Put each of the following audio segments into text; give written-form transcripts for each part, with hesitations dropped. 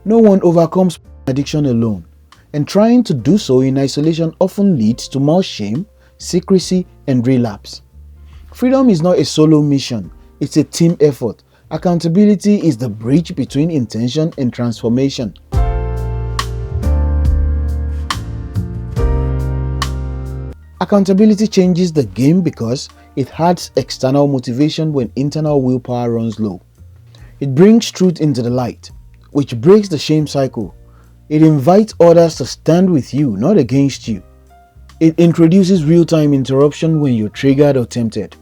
No one overcomes addiction alone, and trying to do so in isolation often leads to more shame, secrecy, and relapse. Freedom is not a solo mission, it's a team effort. Accountability is the bridge between intention and transformation. Accountability changes the game because it adds external motivation when internal willpower runs low. It brings truth into the light, which breaks the shame cycle. It invites others to stand with you, not against you. It introduces real-time interruption when you're triggered or tempted.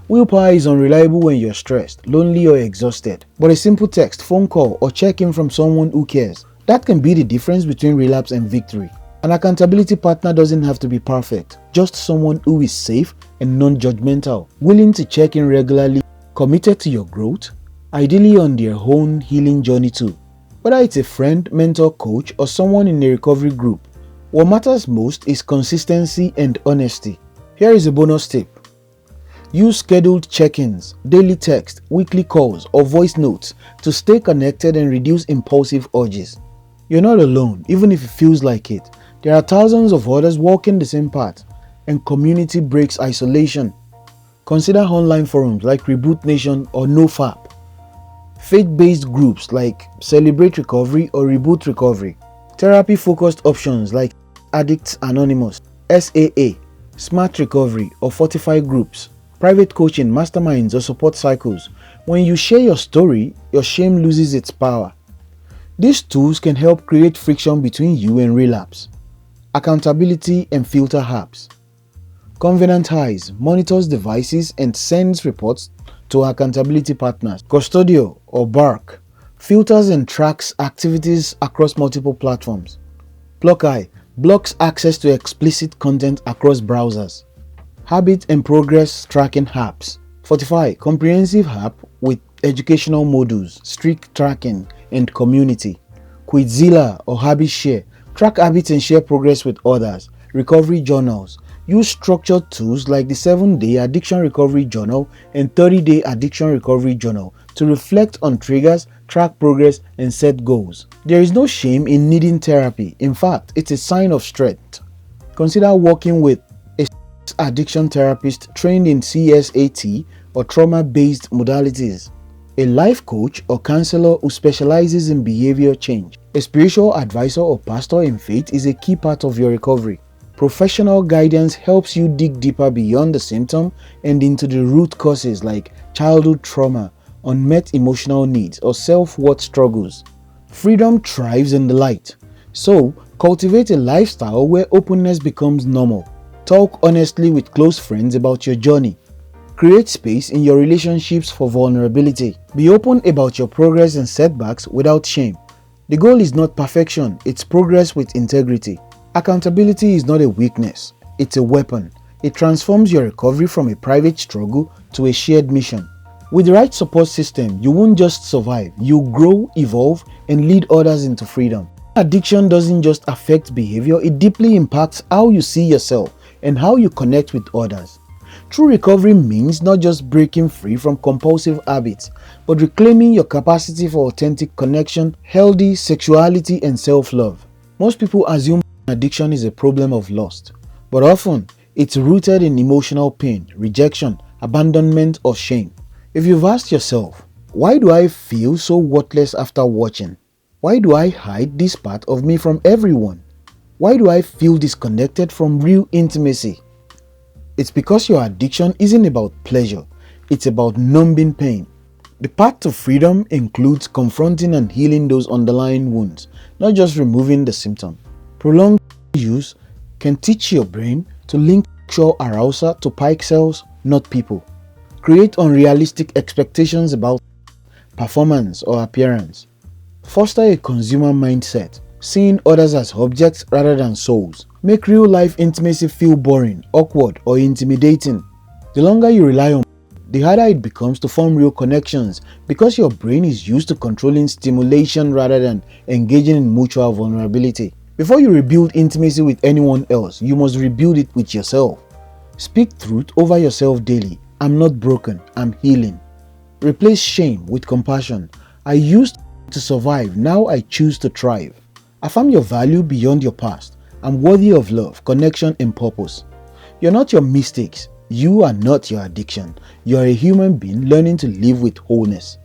Willpower is unreliable when you're stressed, lonely, or exhausted. But a simple text, phone call, or check-in from someone who cares, that can be the difference between relapse and victory. An accountability partner doesn't have to be perfect, just someone who is safe and non-judgmental, willing to check in regularly, committed to your growth, ideally on their own healing journey too. Whether it's a friend, mentor, coach, or someone in a recovery group, what matters most is consistency and honesty. Here is a bonus tip. Use scheduled check-ins, daily text, weekly calls, or voice notes to stay connected and reduce impulsive urges. You're not alone, even if it feels like it. There are thousands of others walking the same path, and community breaks isolation. Consider online forums like Reboot Nation or NoFap, faith-based groups like Celebrate Recovery or Reboot Recovery, therapy-focused options like Addicts Anonymous, SAA, Smart Recovery, or Fortify groups, private coaching, masterminds, or support cycles. When you share your story, your shame loses its power. These tools can help create friction between you and relapse. Accountability and filter apps. Covenant Highs monitors devices and sends reports to accountability partners. Custodio or Bark filters and tracks activities across multiple platforms. Blockeye blocks access to explicit content across browsers. Habit and progress tracking apps. Fortify comprehensive app with educational modules, streak tracking, and community. Quizilla or Habit Share track habits and share progress with others. Recovery journals use structured tools like the 7-day addiction recovery journal and 30-day addiction recovery journal to reflect on triggers, track progress, and set goals. There is no shame in needing therapy. In fact, it's a sign of strength. Consider working with a addiction therapist trained in CSAT or trauma-based modalities, a life coach or counselor who specializes in behavior change. A spiritual advisor or pastor in faith is a key part of your recovery. Professional guidance helps you dig deeper beyond the symptom and into the root causes like childhood trauma, unmet emotional needs, or self-worth struggles. Freedom thrives in the light. So, cultivate a lifestyle where openness becomes normal. Talk honestly with close friends about your journey. Create space in your relationships for vulnerability. Be open about your progress and setbacks without shame. The goal is not perfection, it's progress with integrity. Accountability is not a weakness, it's a weapon. It transforms your recovery from a private struggle to a shared mission. With the right support system, you won't just survive, you grow, evolve, and lead others into freedom. Addiction doesn't just affect behavior, it deeply impacts how you see yourself and how you connect with others. True recovery means not just breaking free from compulsive habits, but reclaiming your capacity for authentic connection, healthy sexuality, and self-love. Most people assume addiction is a problem of lust, but often it's rooted in emotional pain, rejection, abandonment, or shame. If you've asked yourself, why do I feel so worthless after watching? Why do I hide this part of me from everyone? Why do I feel disconnected from real intimacy? It's because your addiction isn't about pleasure, it's about numbing pain. The path to freedom includes confronting and healing those underlying wounds, not just removing the symptom. Prolonged use can teach your brain to link sexual arousal to pike cells, not people. Create unrealistic expectations about performance or appearance. Foster a consumer mindset, seeing others as objects rather than souls. Make real-life intimacy feel boring, awkward, or intimidating. The longer you rely on, the harder it becomes to form real connections because your brain is used to controlling stimulation rather than engaging in mutual vulnerability. Before you rebuild intimacy with anyone else, you must rebuild it with yourself. Speak truth over yourself daily. I'm not broken, I'm healing. Replace shame with compassion. I used to survive, now I choose to thrive. Affirm your value beyond your past. I'm worthy of love, connection, and purpose. You're not your mistakes. You are not your addiction. You are a human being learning to live with wholeness.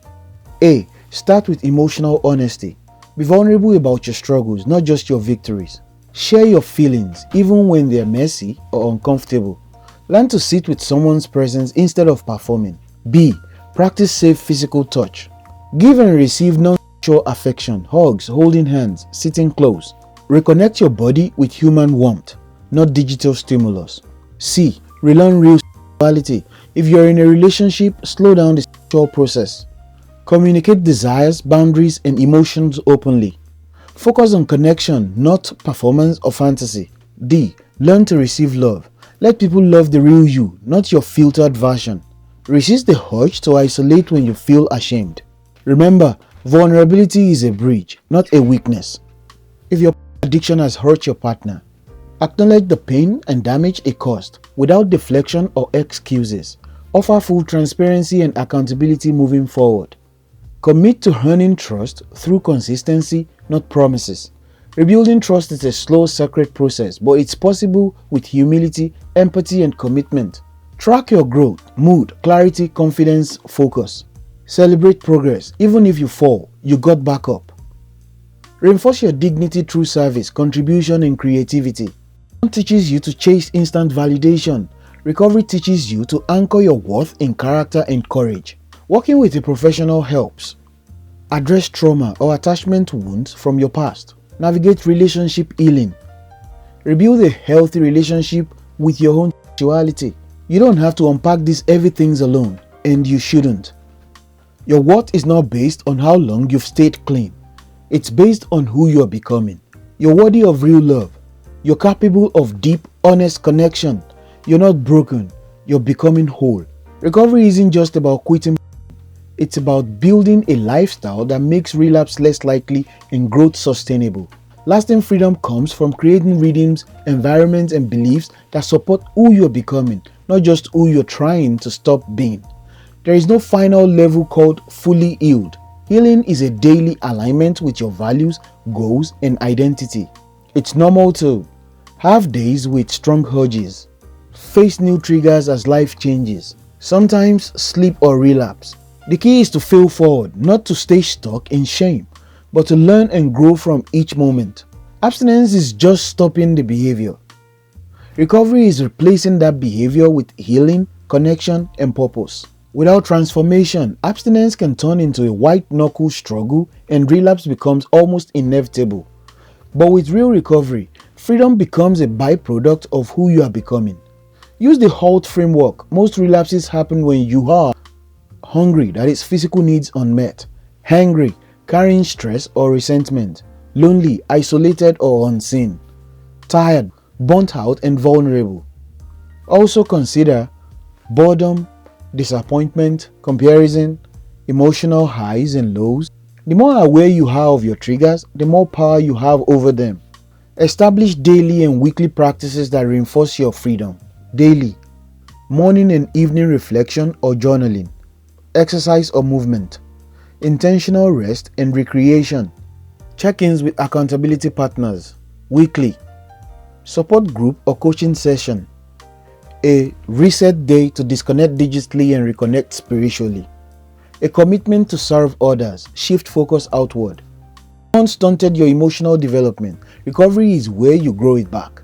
A. Start with emotional honesty. Be vulnerable about your struggles, not just your victories. Share your feelings, even when they're messy or uncomfortable. Learn to sit with someone's presence instead of performing. B. Practice safe physical touch. Give and receive non-sexual affection, hugs, holding hands, sitting close. Reconnect your body with human warmth, not digital stimulus. C. Relearn real sexuality. If you're in a relationship, slow down the sexual process. Communicate desires, boundaries, and emotions openly. Focus on connection, not performance or fantasy. D. Learn to receive love. Let people love the real you, not your filtered version. Resist the urge to isolate when you feel ashamed. Remember, vulnerability is a bridge, not a weakness. If your addiction has hurt your partner, acknowledge the pain and damage it caused without deflection or excuses. Offer full transparency and accountability moving forward. Commit to earning trust through consistency, not promises. Rebuilding trust is a slow, sacred process, but it's possible with humility, empathy, and commitment. Track your growth, mood, clarity, confidence, focus. Celebrate progress. Even if you fall, you got back up. Reinforce your dignity through service, contribution, and creativity. It teaches you to chase instant validation. Recovery teaches you to anchor your worth in character and courage. Working with a professional helps. Address trauma or attachment wounds from your past. Navigate relationship healing. Rebuild a healthy relationship with your own sexuality. You don't have to unpack these heavy things alone, and you shouldn't. Your worth is not based on how long you've stayed clean. It's based on who you are becoming. You're worthy of real love. You're capable of deep, honest connection. You're not broken. You're becoming whole. Recovery isn't just about quitting. It's about building a lifestyle that makes relapse less likely and growth sustainable. Lasting freedom comes from creating rhythms, environments, and beliefs that support who you're becoming, not just who you're trying to stop being. There is no final level called fully healed. Healing is a daily alignment with your values, goals, and identity. It's normal to have days with strong urges, face new triggers as life changes, sometimes slip or relapse. The key is to fail forward, not to stay stuck in shame, but to learn and grow from each moment. Abstinence is just stopping the behavior. Recovery is replacing that behavior with healing, connection, and purpose. Without transformation, abstinence can turn into a white-knuckle struggle and relapse becomes almost inevitable. But with real recovery, freedom becomes a byproduct of who you are becoming. Use the HALT framework. Most relapses happen when you are hungry, that is physical needs unmet, hangry, carrying stress or resentment, lonely, isolated or unseen, tired, burnt out and vulnerable. Also consider boredom, disappointment, comparison, emotional highs and lows. The more aware you are of your triggers, the more power you have over them. Establish daily and weekly practices that reinforce your freedom. Daily, morning and evening reflection or journaling, exercise or movement, intentional rest and recreation, check-ins with accountability partners, weekly, support group or coaching session, a reset day to disconnect digitally and reconnect spiritually, a commitment to serve others, shift focus outward. Once stunted your emotional development, recovery is where you grow it back.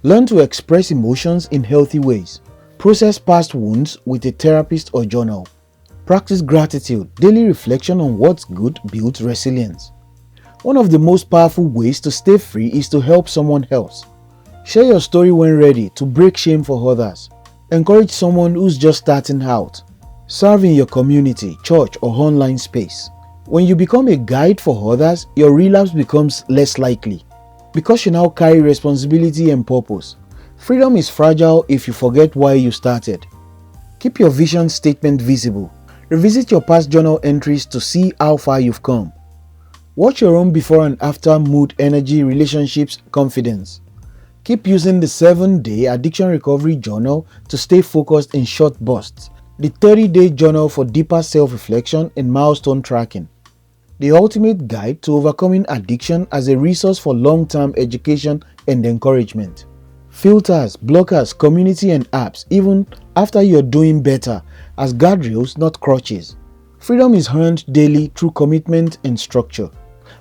Learn to express emotions in healthy ways. Process past wounds with a therapist or journal. Practice gratitude. Daily reflection on what's good builds resilience. One of the most powerful ways to stay free is to help someone else. Share your story when ready to break shame for others. Encourage someone who's just starting out. Serve in your community, church, or online space. When you become a guide for others, your relapse becomes less likely because you now carry responsibility and purpose. Freedom is fragile if you forget why you started. Keep your vision statement visible. Revisit your past journal entries to see how far you've come. Watch your own before and after mood, energy, relationships, confidence. Keep using the 7-day addiction recovery journal to stay focused in short bursts. The 30-day journal for deeper self-reflection and milestone tracking. the ultimate guide to overcoming addiction as a resource for long-term education and encouragement. Filters, blockers, community and apps, even after you're doing better, as guardrails, not crutches. Freedom is earned daily through commitment and structure.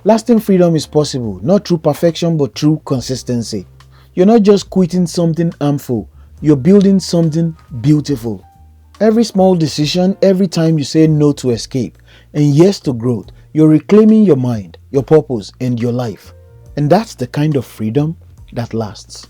Lasting freedom is possible, not through perfection but through consistency. You're not just quitting something harmful, you're building something beautiful. Every small decision, every time you say no to escape and yes to growth, you're reclaiming your mind, your purpose, and your life. And that's the kind of freedom that lasts.